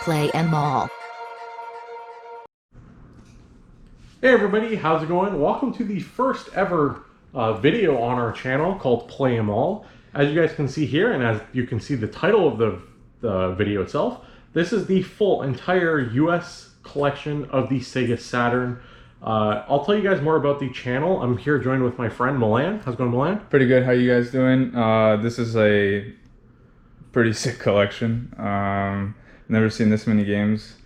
Play 'em all. Hey everybody, how's it going? Welcome to the first ever video on our channel called Play 'em All. As you guys can see here, and as you can see the title of the video itself, this is the full entire US collection of the Sega Saturn. I'll tell you guys more about the channel. I'm here joined with my friend Milan. How's it going, Milan? Pretty good. How you guys doing? This is a pretty sick collection. Never seen this many games.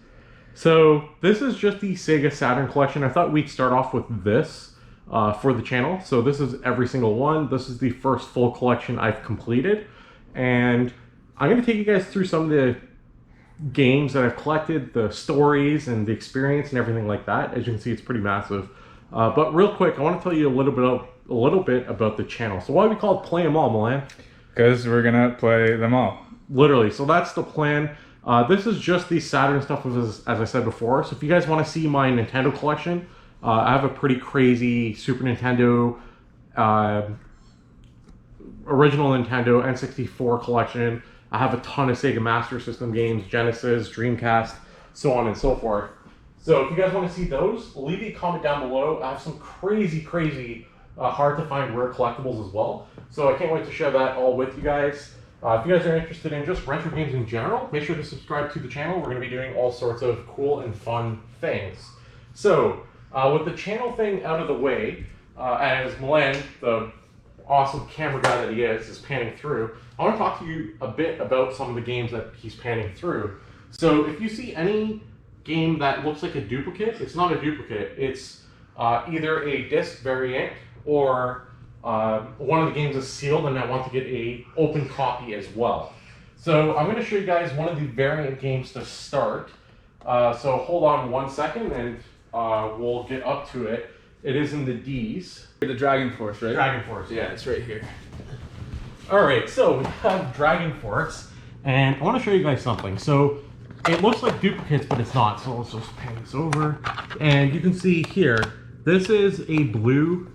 So this is just the Sega Saturn collection. I thought we'd start off with this for the channel. So this is every single one. This is the first full collection I've completed. And I'm going to take you guys through some of the games that I've collected, the stories and the experience and everything like that. As you can see, it's pretty massive. But real quick, I want to tell you a little bit about the channel. So why do we call it Play 'em All, Milan? Because we're going to play them all. Literally. So that's the plan. This is just the Saturn stuff, as I said before. So if you guys want to see my Nintendo collection, I have a pretty crazy Super Nintendo, original Nintendo N64 collection. I have a ton of Sega Master System games, Genesis, Dreamcast, so on and so forth. So if you guys want to see those, leave a comment down below. I have some crazy, hard to find rare collectibles as well. So I can't wait to share that all with you guys. If you guys are interested in just retro games in general, make sure to subscribe to the channel. We're going to be doing all sorts of cool and fun things. So, with the channel thing out of the way, as Milan, the awesome camera guy that he is panning through, I want to talk to you a bit about some of the games that he's panning through. So, if you see any game that looks like a duplicate, it's not a duplicate. It's either a disc variant or one of the games is sealed, and I want to get a open copy as well. So I'm going to show you guys one of the variant games to start. So hold on 1 second, and we'll get up to it. It is in the D's. The Dragon Force, right? Dragon Force, Yeah, it's right here. All right, so we have Dragon Force, and I want to show you guys something. So it looks like duplicates, but it's not. So let's just pan this over, and you can see here, this is a blue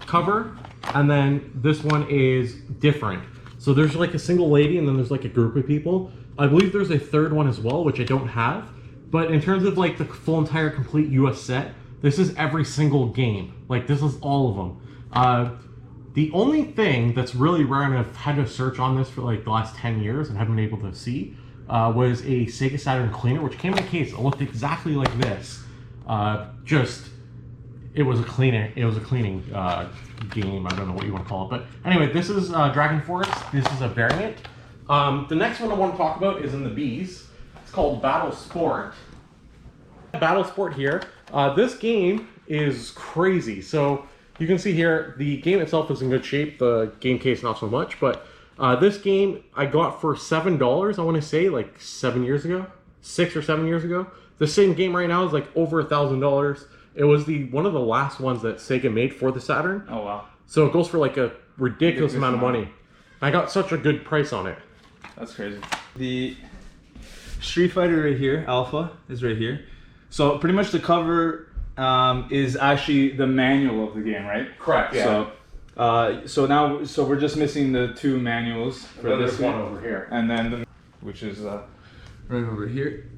cover, and then this one is different. So there's like a single lady, and then there's like a group of people. I believe there's a third one as well, which I don't have. But in terms of like the full entire complete US set, this is every single game. Like this is all of them. The only thing that's really rare, and I've had to search on this for like the last 10 years and haven't been able to see, was a Sega Saturn cleaner, which came in a case. It looked exactly like this. It was a cleaning game. I don't know what you want to call it, but anyway, this is Dragon Force. This is a variant. The next one I want to talk about is in the B's. It's called Battlesport. Battlesport here. This game is crazy. So you can see here, the game itself is in good shape. The game case not so much, but this game I got for $7. I want to say like 7 years ago, 6 or 7 years ago. The same game right now is like over $1,000. It was one of the last ones that Sega made for the Saturn. Oh, wow. So it goes for like a ridiculous amount of money. I got such a good price on it. That's crazy. The Street Fighter right here, Alpha, is right here. So pretty much the cover is actually the manual of the game, right? Correct, yeah. So we're just missing the two manuals for this one over here. And then, which is right over here,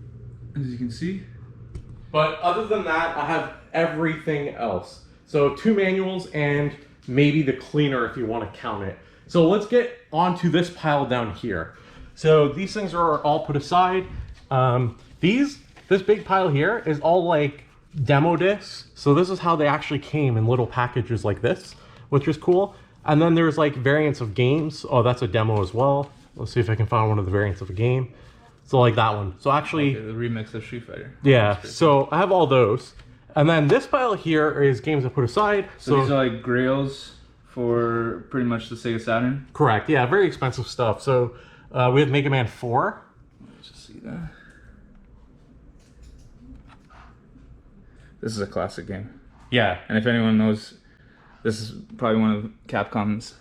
as you can see. But other than that, I have everything else. So 2 manuals and maybe the cleaner if you want to count it. So let's get onto this pile down here. So these things are all put aside. This big pile here is all like demo discs. So this is how they actually came in little packages like this, which is cool. And then there's like variants of games. Oh, that's a demo as well. Let's see if I can find one of the variants of a game. So like that one. So actually, okay, the remix of Street Fighter. Yeah. So I have all those, and then this pile here is games I put aside. So these are like grails for pretty much the Sega Saturn. Correct. Yeah. Very expensive stuff. So we have Mega Man 4. Let's just see that. This is a classic game. Yeah. And if anyone knows, this is probably one of Capcom's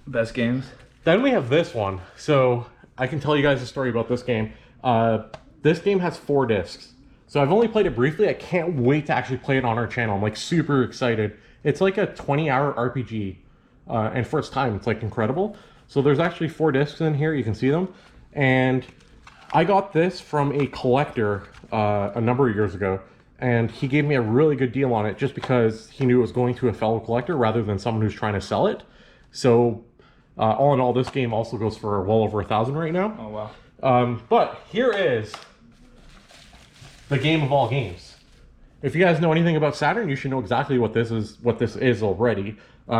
best games. Then we have this one. So I can tell you guys a story about this game. This game has 4 discs. So I've only played it briefly. I can't wait to actually play it on our channel. I'm like super excited. It's like a 20-hour RPG. And for its time, it's like incredible. So there's actually 4 discs in here. You can see them. And I got this from a collector a number of years ago, and he gave me a really good deal on it just because he knew it was going to a fellow collector rather than someone who's trying to sell it. So all in all, this game also goes for well over $1,000 right now. Oh wow. But here is the game of all games. If you guys know anything about Saturn, you should know exactly what this is already.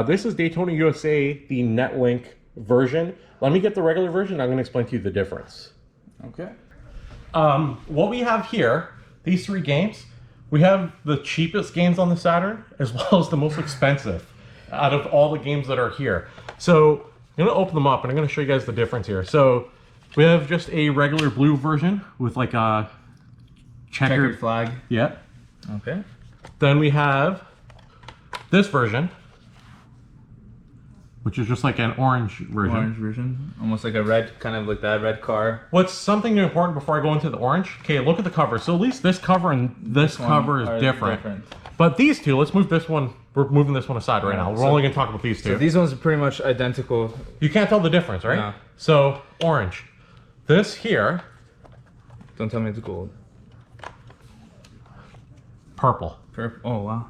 This is Daytona USA, the Netlink version. Let me get the regular version. I'm going to explain to you the difference. Okay. What we have here, these 3 games, we have the cheapest games on the Saturn as well as the most expensive out of all the games that are here. So I'm going to open them up and I'm going to show you guys the difference here. So we have just a regular blue version with like a checkered flag. Yeah. Okay. Then we have this version, which is just like an orange version. Orange version. Almost like a red, kind of like that red car. What's something important before I go into the orange? Okay, look at the cover. So at least this cover and this cover is different. But these two, let's move this one. We're moving this one aside right now. We're only going to talk about these two. So these ones are pretty much identical. You can't tell the difference, right? No. So, orange. This here. Don't tell me it's gold. Purple. Purple. Oh, wow.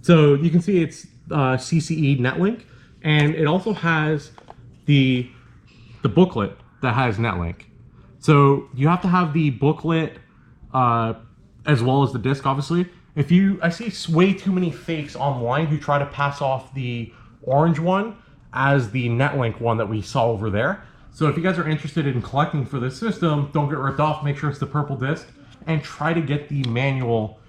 So you can see it's CCE Netlink. And it also has the booklet that has Netlink. So you have to have the booklet as well as the disc, obviously. I see way too many fakes online who try to pass off the orange one as the Netlink one that we saw over there. So if you guys are interested in collecting for this system, don't get ripped off. Make sure it's the purple disc and try to get the manual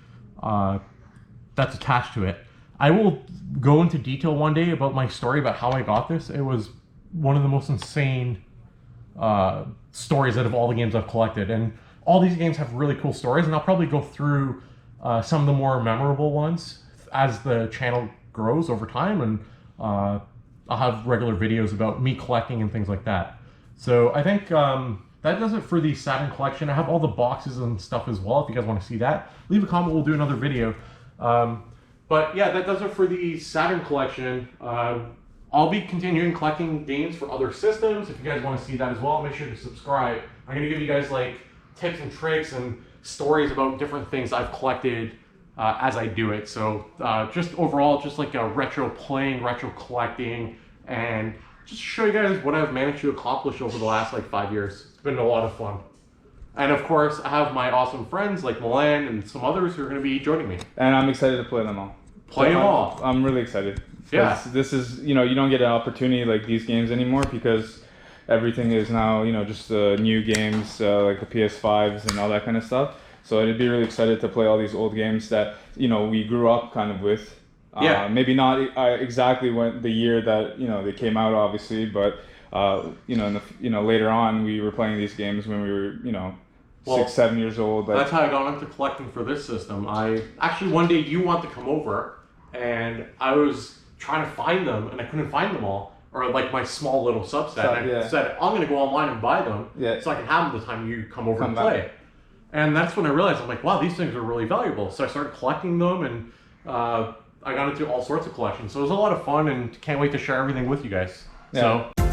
that's attached to it. I will go into detail one day about my story about how I got this. It was one of the most insane stories out of all the games I've collected. And all these games have really cool stories, and I'll probably go through some of the more memorable ones as the channel grows over time, and I'll have regular videos about me collecting and things like that. So I think that does it for the Saturn collection. I have all the boxes and stuff as well if you guys want to see that. Leave a comment, we'll do another video. But yeah, that does it for the Saturn collection. I'll be continuing collecting games for other systems. If you guys want to see that as well, make sure to subscribe. I'm going to give you guys like tips and tricks and stories about different things I've collected as I do it. So just overall, just like a retro playing, retro collecting, and just show you guys what I've managed to accomplish over the last like 5 years. It's been a lot of fun. And of course, I have my awesome friends like Milan and some others who are going to be joining me. And I'm excited to play them all. Play them all. I'm really excited. Yeah. This is, you don't get an opportunity like these games anymore because everything is now, just new games like the PS5s and all that kind of stuff. So I'd be really excited to play all these old games that, we grew up kind of with. Yeah. Maybe not exactly when the year that, they came out, obviously, but, later on we were playing these games when we were, 6, 7 years old. That's how I got into collecting for this system. Actually, one day you wanted to come over, and I was trying to find them, and I couldn't find them all, or like my small little subset. And I said, I'm going to go online and buy them so I can have them the time you come over and play. And that's when I realized, I'm like, wow, these things are really valuable. So I started collecting them, and I got into all sorts of collections. So it was a lot of fun, and can't wait to share everything with you guys. Yeah. So.